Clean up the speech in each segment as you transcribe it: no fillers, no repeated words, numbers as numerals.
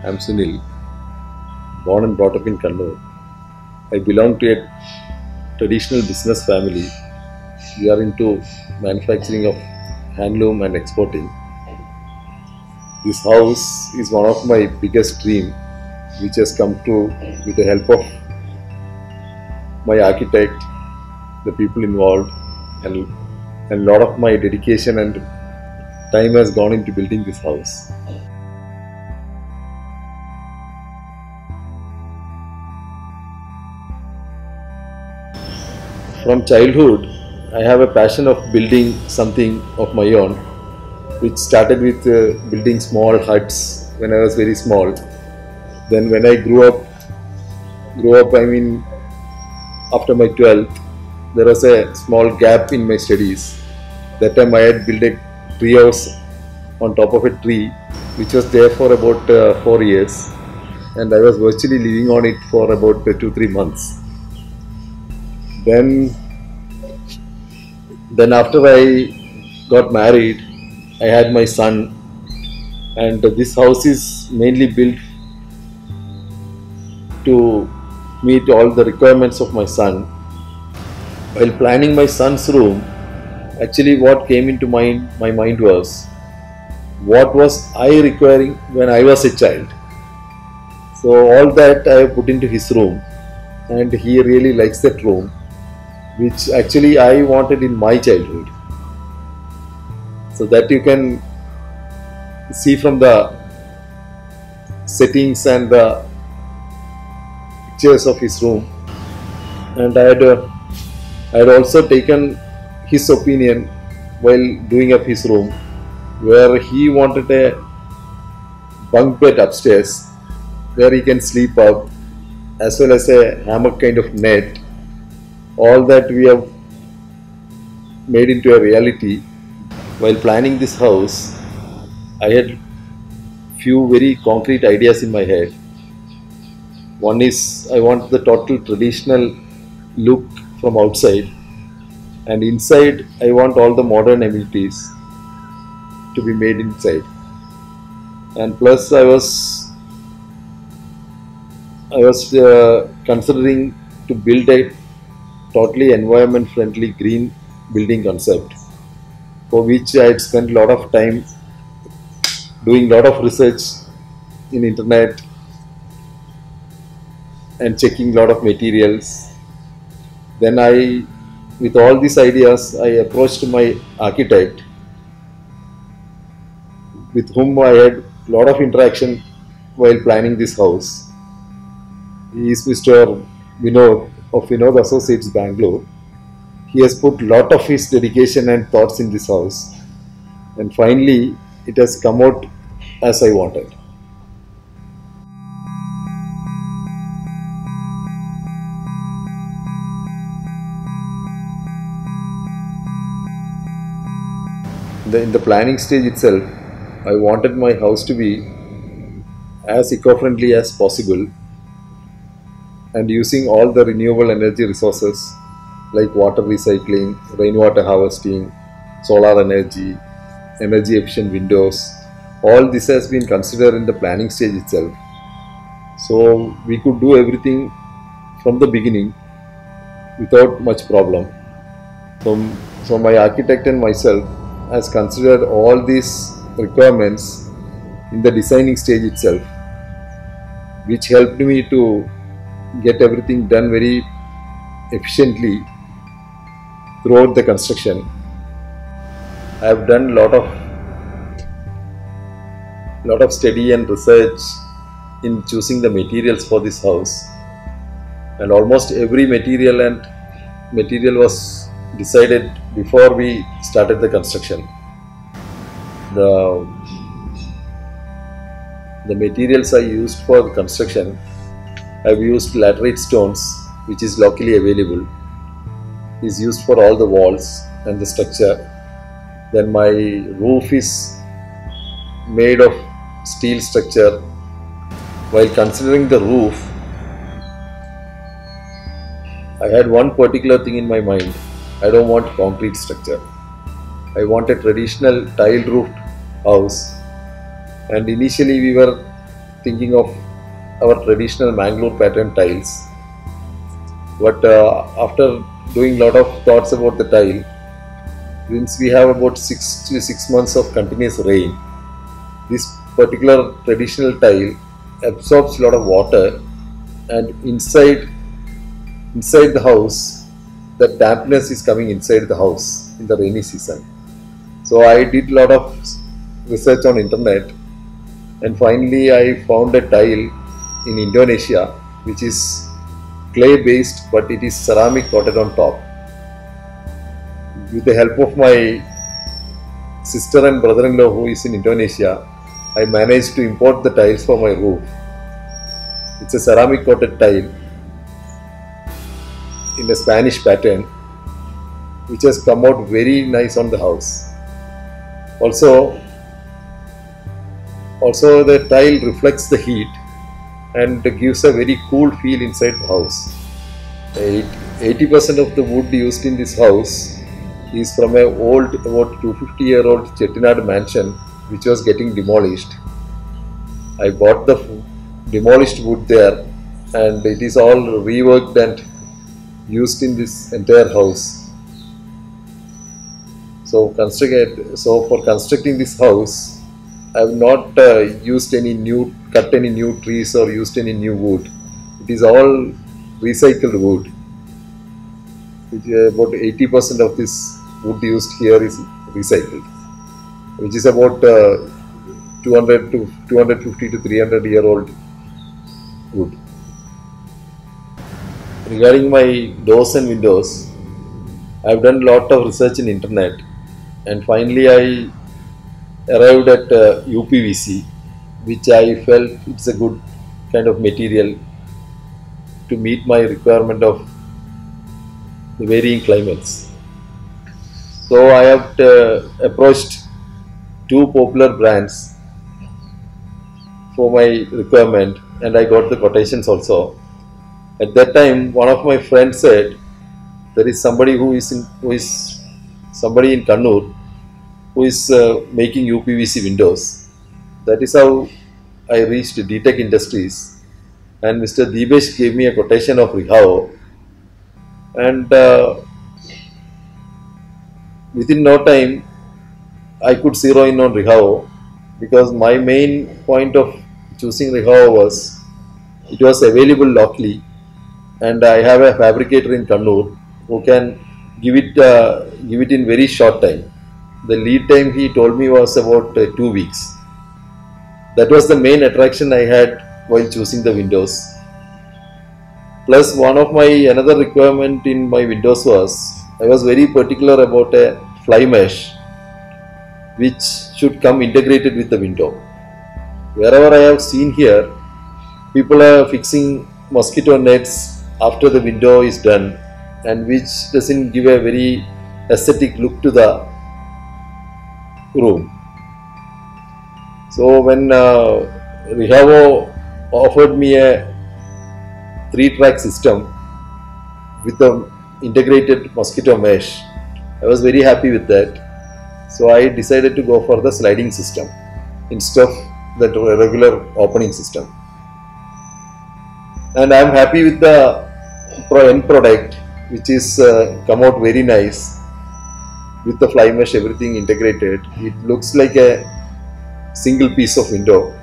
I'm Sunil, born and brought up in Kannur. I belong to a traditional business family. We are into manufacturing of handloom and exporting. This house is one of my biggest dream, which has come true with the help of my architect, the people involved, and a lot of my dedication and time has gone into building this house. From childhood, I have a passion of building something of my own, which started with building small huts when I was very small. Then when I grew up, after my 12th, there was a small gap in my studies. That time I had built a tree house on top of a tree, which was there for about 4 years, and I was virtually living on it for about 2-3 months. Then after I got married, I had my son, and this house is mainly built to meet all the requirements of my son. While planning my son's room, actually what came into my mind was, what was I requiring when I was a child? So all that I put into his room, and he really likes that room, which actually I wanted in my childhood. So that you can see from the settings and the pictures of his room. And I had also taken his opinion while doing up his room, where he wanted a bunk bed upstairs where he can sleep up, as well as a hammock kind of net. All that we have made into a reality. While planning this house, I had few very concrete ideas in my head. One is, I want the total traditional look from outside, and inside I want all the modern amenities to be made inside. And plus I was considering to build a totally environment friendly green building concept, for which I had spent a lot of time doing a lot of research in internet and checking a lot of materials. Then with all these ideas, I approached my architect, with whom I had a lot of interaction while planning this house. He is Mr. Vinod of Vinod Associates, Bangalore. He has put a lot of his dedication and thoughts in this house, and finally it has come out as I wanted. In the planning stage itself, I wanted my house to be as eco-friendly as possible, and using all the renewable energy resources like water recycling, rainwater harvesting, solar energy, energy efficient windows. All this has been considered in the planning stage itself. So we could do everything from the beginning without much problem. So my architect and myself has considered all these requirements in the designing stage itself, which helped me to get everything done very efficiently throughout the construction. I have done a lot of study and research in choosing the materials for this house, and almost every material was decided before we started the construction. The materials I used for the construction, I've used laterite stones, which is locally available, is used for all the walls and the structure. Then my roof is made of steel structure. While considering the roof, I had one particular thing in my mind. I don't want concrete structure. I want a traditional tile roofed house, and initially we were thinking of our traditional Mangalore pattern tiles. But after doing lot of thoughts about the tile, since we have about 6 to 6 months of continuous rain, this particular traditional tile absorbs a lot of water, and inside the house, the dampness is coming inside the house in the rainy season. So I did a lot of research on internet, and finally I found a tile in Indonesia which is clay based, but it is ceramic coated on top. With the help of my sister and brother-in-law who is in Indonesia, I managed to import the tiles for my roof. It's a ceramic coated tile in a Spanish pattern, which has come out very nice on the house. Also the tile reflects the heat and gives a very cool feel inside the house. 80% of the wood used in this house is from a old, about 250-year-old Chettinad mansion which was getting demolished. I bought the demolished wood there, and it is all reworked and used in this entire house. So for constructing this house, I have not cut any new trees or used any new wood. It is all recycled wood. About 80% of this wood used here is recycled, which is about 250 to 300-year-old wood. Regarding my doors and windows, I have done a lot of research in internet, and finally I arrived at UPVC, which I felt it's a good kind of material to meet my requirement of the varying climates. So I have approached two popular brands for my requirement, and I got the quotations also. At that time, one of my friends said there is somebody somebody in Kannur who is making UPVC windows. That is how I reached DTech Industries, and Mr. Deebesh gave me a quotation of REHAU, and within no time I could zero in on REHAU, because my main point of choosing REHAU was it was available locally, and I have a fabricator in Kannur who can give it in very short time. The lead time he told me was about 2 weeks. That was the main attraction I had while choosing the windows. Plus, another requirement in my windows was I was very particular about a fly mesh which should come integrated with the window. Wherever I have seen here, people are fixing mosquito nets after the window is done, and which doesn't give a very aesthetic look to the room. So when REHAU offered me a 3-track system with the integrated mosquito mesh, I was very happy with that. So I decided to go for the sliding system instead of the regular opening system. And I am happy with the end product, which is come out very nice with the fly mesh, everything integrated. It looks like a single piece of window.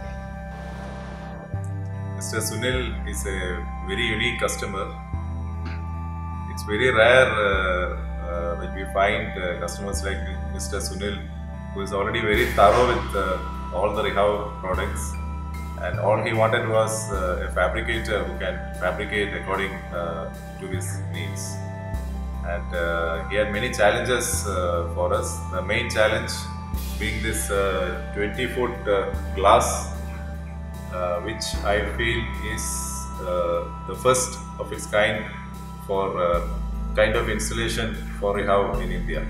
Mr. Sunil is a very unique customer. It's very rare that we find customers like Mr. Sunil, who is already very thorough with all the REHAU products, and all he wanted was a fabricator who can fabricate according to his needs. And he had many challenges for us. The main challenge being this 20-foot glass, which I feel is the first of its kind for kind of installation for REHAU in India.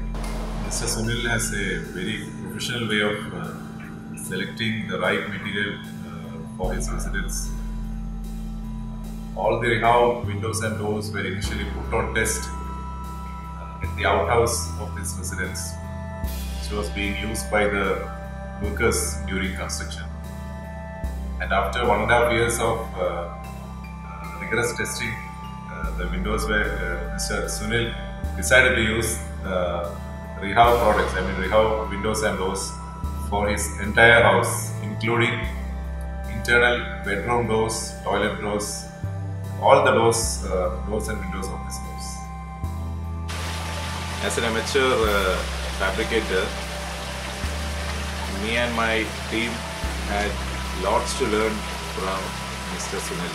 Mr. Sunil has a very professional way of selecting the right material for his residence. All the REHAU windows and doors were initially put on test at the outhouse of this residence, which was being used by the workers during construction. And after 1.5 years of rigorous testing, the windows where Mr. Sunil decided to use REHAU products, I mean REHAU windows and doors for his entire house, including internal bedroom doors, toilet doors, all the doors and windows of this house. As an amateur fabricator, me and my team had lots to learn from Mr. Sunil.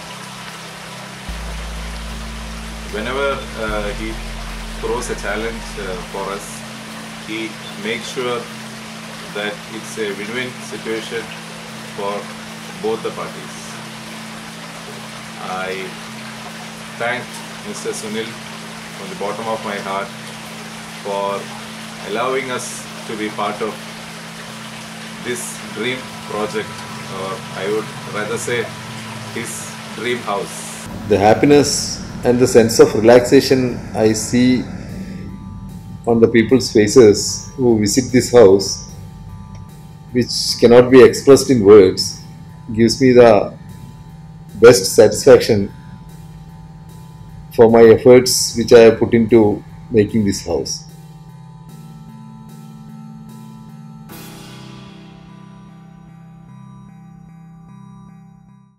Whenever he throws a challenge for us, he makes sure that it's a win-win situation for both the parties. I thank Mr. Sunil from the bottom of my heart for allowing us to be part of this dream project, or I would rather say his dream house. The happiness and the sense of relaxation I see on the people's faces who visit this house, which cannot be expressed in words, gives me the best satisfaction for my efforts which I have put into making this house.